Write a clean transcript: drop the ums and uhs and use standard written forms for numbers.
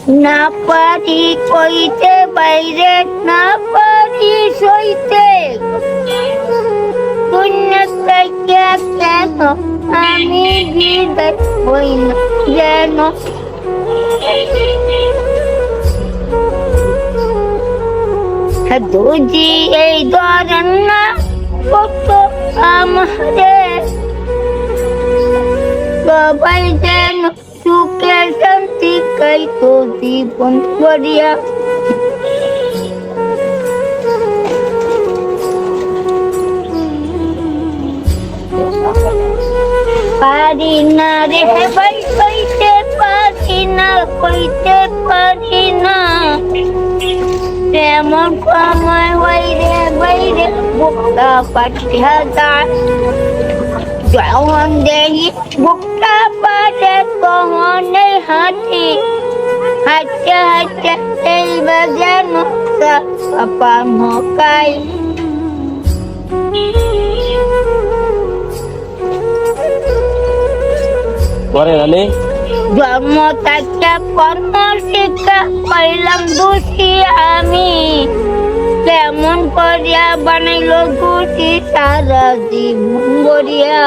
না পারি কইতে বাইরে না পারি সইতে শূন্য থেকে কেন আমি বিদায় হই না যেন দুজি এই ধরেন না কত আমাদের সবাই যেন সুখে শান্তি কাইতো জীবন করিয়া পারি না রে ভাই কইতে পারি না কইতে পারি না তেমন সময় বাইরে বাইরে বুকটা পাঠিয়া যায় যখন দেখি বুকটা পাঠে তখনই হাঁটি হাঁটতে হাঁটতে এইবার যেন পাপা মকাই পরে রানী জন্ম থাকতে কর্ম শিক্ষা পাইলাম দোষী আমি কেমন করিয়া বানাইল দোষী সারা জীবন গড়িয়া